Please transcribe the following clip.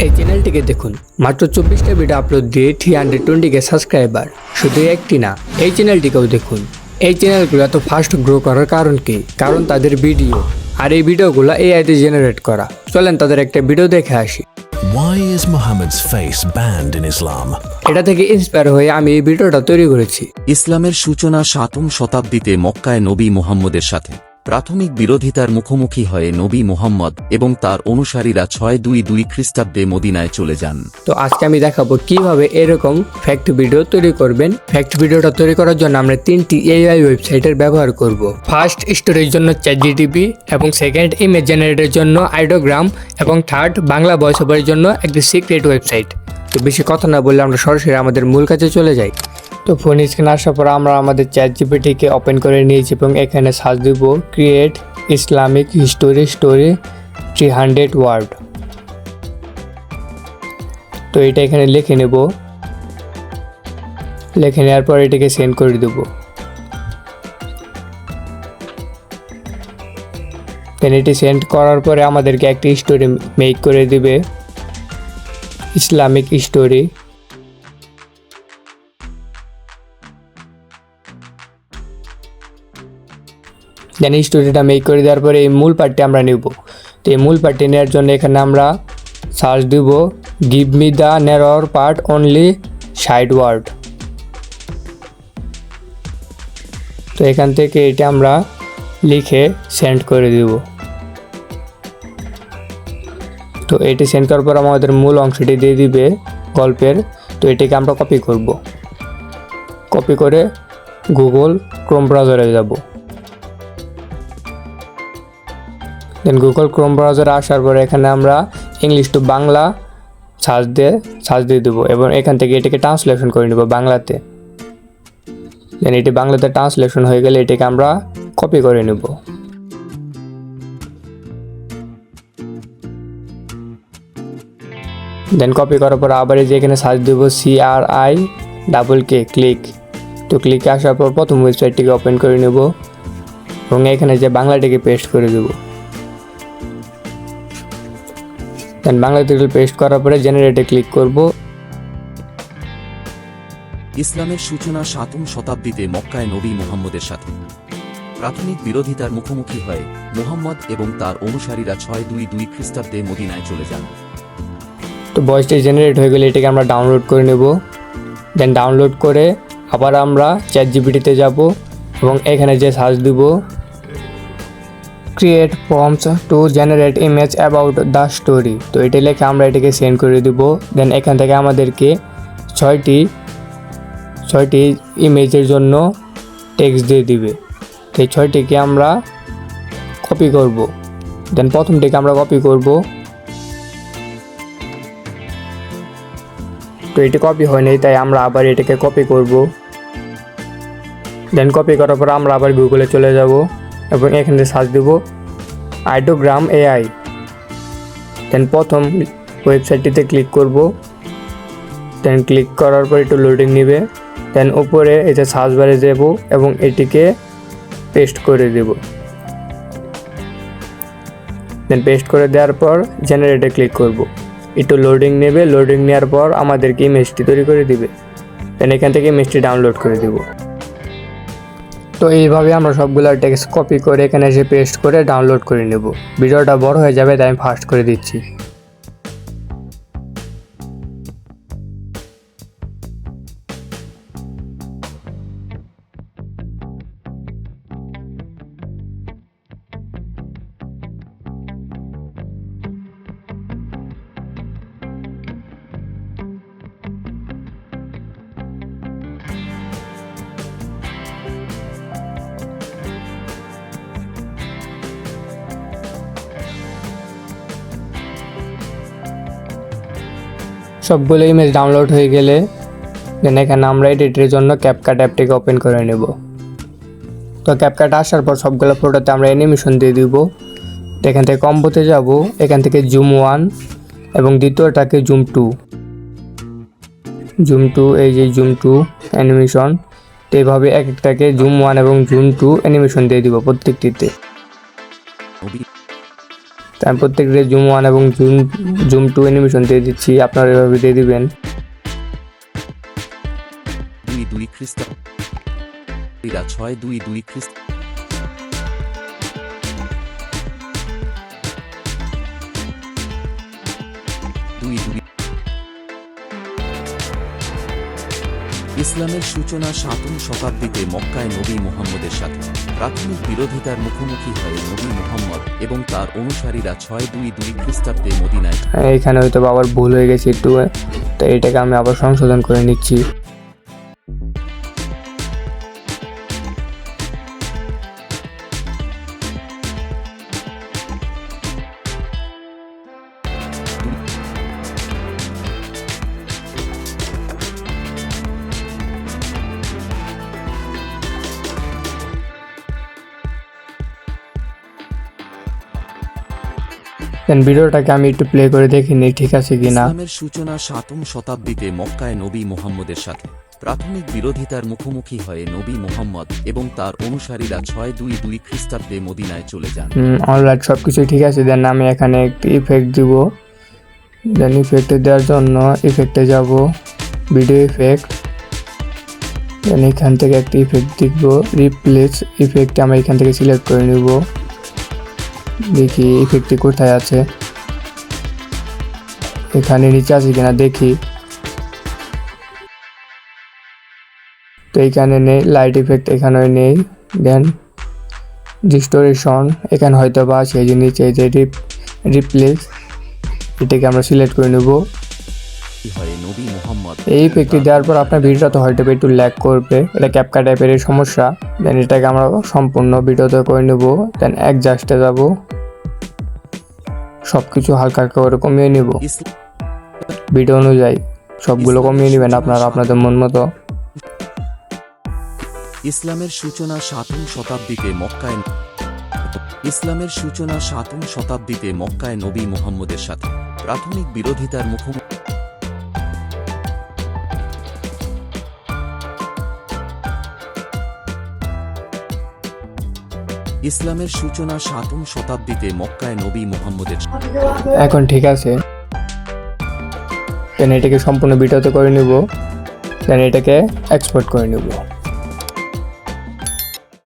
এই চ্যানেলটিকে দেখুন, মাত্র 24টা ভিডিও আপলোড দিয়ে 320K সাবস্ক্রাইবার। শুধু একটি না, এই চ্যানেলটিকেও দেখুন। এই চ্যানেলগুলো এত ফাস্ট গ্রো করার কারণ কি? কারণ তাদের ভিডিও, আর এই ভিডিওগুলো AI তে জেনারেট করা। চলেন তাদের একটা ভিডিও দেখে আসি। Why is Muhammad's face banned in Islam? এটা থেকে ইন্সপায়ার হয়ে আমি এই ভিডিওটা তৈরি করেছি। ইসলামের সূচনা 7ম শতাব্দীতে মক্কায় নবী মুহাম্মদের সাথে প্রাথমিক বিরোধিতার মুখোমুখি হয়ে নবী মুহাম্মদ এবং তার অনুসারীরা 622 খ্রিস্টাব্দে মদিনায় চলে যান। তো আজকে আমি দেখাবো কিভাবে এরকম ফ্যাক্ট ভিডিও তৈরি করবেন। ফ্যাক্ট ভিডিওটা তৈরি করার জন্য আমরা 3টি AI ওয়েবসাইটের ব্যবহার করব। ফার্স্ট, স্টোরের জন্য ChatGPT, এবং সেকেন্ড, ইমেজ জেনারেটের জন্য আইডোগ্রাম, এবং থার্ড, বাংলা ভয়েস ওভারের জন্য একটি সিক্রেট ওয়েবসাইট। তো বেশি কথা না বললে আমরা সরাসরি আমাদের মূল কাজে চলে যাই। তো ফোন স্ক্রিনে আসার পর আমরা আমাদের ChatGPTকে ওপেন করে নিয়েছি এবং এখানে সার্চ দিব create Islamic history story 300 word. তো এটা এখানে লিখে নেব। লিখে নেওয়ার পর এটাকে সেন্ড করে দেব। দেন এটি সেন্ড করার পরে আমাদেরকে একটি স্টোরি মেক করে দিবে, ইসলামিক স্টোরি। দেন এই স্টোরিটা মেক করে দেওয়ার পরে এই মূল পার্টটি আমরা নেব। তো এই মূল পার্টটি নেওয়ার জন্য এখানে আমরা সার্চ দিব গিভ মি দ্য নেরর পার্ট অনলি 60 ওয়ার্ড। তো এখান থেকে এটা আমরা লিখে সেন্ড করে দিব। তো এটি সেন্ড করার পর আমাদের মূল অংশটি দিয়ে দিবে গল্পের। তো এটিকে আমরা কপি করব। কপি করে গুগল ক্রোম ব্রাউজারে যাব। দেন গুগল ক্রোম ব্রাউজারে আসার পরে এখানে আমরা ইংলিশ টু বাংলা সার্চ দিয়ে দেবো এবং এখান থেকে এটাকে ট্রান্সলেশন করে নেব বাংলাতে। দেন এটি বাংলাতে ট্রান্সলেশন হয়ে গেলে এটাকে আমরা কপি করে নেব। দেন কপি করার পর আবার এই যে এখানে সার্চ দেবো CRIK ক্লিক। তো ক্লিকে আসার পর প্রথম ওয়েবসাইটটিকে ওপেন করে নেব এবং এখানে যে বাংলাটিকে পেস্ট করে দেবো। দেন বাংলাতে পেস্ট করার পরে জেনারেটে ক্লিক করব। ইসলামের সূচনা 7ম শতাব্দীতে মক্কায় নবী মুহাম্মদের সাথে প্রাথমিক বিরোধিতার মুখোমুখি হয়ে মুহাম্মদ এবং তার অনুসারীরা 622 খ্রিস্টাব্দে মদিনায় চলে যান। তো ভয়েসটি জেনারেট হয়ে গেলে এটাকে আমরা ডাউনলোড করে নেব। দেন ডাউনলোড করে আবার আমরা ChatGPTতে যাব এবং এখানে যে সার্চ দিব create prompts to generate image about the story. তো এটা লিখে আমরা এটাকে সেন্ড করে দিব। দেন এখান থেকে আমাদেরকে 6টি ইমেজের জন্য টেক্সট দিয়ে দিবে। তো এই 6টিকে আমরা কপি করব। দেন প্রথমটিকে আমরা কপি করব। তো এটি কপি হয়নি, তাই আমরা আবার এটাকে কপি করব। দেন কপি করার পর আমরা আবার গুগলে চলে যাব এবং এখানে সার্চ দেব আইডোগ্রাম AI। দেন প্রথম ওয়েবসাইটটিতে ক্লিক করব। দেন ক্লিক করার পর একটু লোডিং নেবে। দেন উপরে এই যে সার্চ বারে দেব এবং এটিকে পেস্ট করে দেব। দেন পেস্ট করে দেওয়ার পর জেনারেটে ক্লিক করব। একটু লোডিং নেবে। লোডিং নেওয়ার পর আমাদেরকে ইমেজটি তৈরি করে দিবে। দেন এখান থেকে ইমেজটি ডাউনলোড করে দেব। তো এইভাবে আমরা সবগুলো টেক্সট কপি করে এখানে এসে পেস্ট করে ডাউনলোড করে নেব। ভিডিওটা বড় হয়ে যাবে, তাই আমি ফাস্ট করে দিচ্ছি। সবগুলো ইমেজ ডাউনলোড হয়ে গেলে দেন এখানে আমরা এডিটের জন্য ক্যাপকাট অ্যাপটিকে ওপেন করে নেব। তো ক্যাপকাট আসার পর সবগুলো ফটোতে আমরা অ্যানিমেশন দিয়ে দিব। তো এখান থেকে কম্বোতে যাব, এখান থেকে জুম 1 এবং দ্বিতীয়টাকে জুম 2, এই যে জুম 2 অ্যানিমেশন। তো এইভাবে এক একটাকে জুম 1 এবং জুম 2 অ্যানিমেশন দিয়ে দিব প্রত্যেকটিতে। তাই আমি প্রত্যেকটা জুম 1 এবং জুম 2 অ্যানিমেশন দিয়ে দিচ্ছি, আপনারা এভাবে দিয়ে দিবেন। 2 খ্রিস্টাব্দীরা 622 খ্রিস্ট ইসলামের সূচনা 7ম শতাব্দীতে মক্কায় নবী মুহাম্মদের সাথে প্রাথমিক বিরোধিতার মুখোমুখি হয়ে নবী মুহাম্মদ এবং তার অনুসারীরা 622 খ্রিস্টাব্দে মদিনায় এখানে হয়তো আবার ভুল হয়ে গেছে একটু, তো এটাকে আমি আবার সংশোধন করে নিচ্ছি। ভিডিওটাকে আমি একটু প্লে করে দেখিনি ঠিক আছে কিনা। ইসলামের সূচনা 7ম শতাব্দীতে মক্কায় নবী মুহাম্মদের সাথে প্রাথমিক বিরোধিতার মুখোমুখি হয়ে নবী মুহাম্মদ এবং তার অনুসারীরা 622 খ্রিস্টাব্দে মদিনায় চলে যান। অলরাইট, সব কিছুই ঠিক আছে। দেন আমি এখানে একটি ইফেক্ট দিব। দেন ইফেক্টে দেওয়ার জন্য ইফেক্টে যাব, ভিডিও ইফেক্ট। দেন এখান থেকে একটি ইফেক্ট দিব, রিপ্লেস ইফেক্ট আমরা এখান থেকে সিলেক্ট করে নিব। দেখি ইফেক্টটি কোথায় আছে, এখানে নিচে আছে কিনা দেখি। তো এখানে নেই, লাইট ইফেক্ট এখানেও নেই। দেন ডিস্টোরেশন এখানে হয়তো বা আছে, এই যে নিচে যে রিপ্লেস, এটাকে আমরা সিলেক্ট করে নেব। এই ইফেক্টটি দেওয়ার পর আপনার ভিডিওটা তো হয়তো একটু ল্যাগ করবে, এটা ক্যাপকাট টাইপের সমস্যা। দেন এটাকে আমরা সম্পূর্ণ ভিডিওতে করে নেব। দেন অ্যাডজাস্টে যাব, সব কিছু হালকা হালকা করে কমিয়ে নেব। ভিডিও অনুযায়ী সবগুলো কমিয়ে নেবেন আপনারা আপনাদের মন মতো। ইসলামের সূচনা 7ম শতাব্দীতে মক্কায় নবী মুহাম্মদের সাথে প্রাথমিক বিরোধিতার মুখোমুখি ইসলামের সূচনা 7ম শতাব্দীতে মক্কায় নবী মুহাম্মদের এখন ঠিক আছে। দেন এটাকে সম্পূর্ণ ভিডিওতে করে নিব। দেন এটাকে এক্সপোর্ট করে নিব।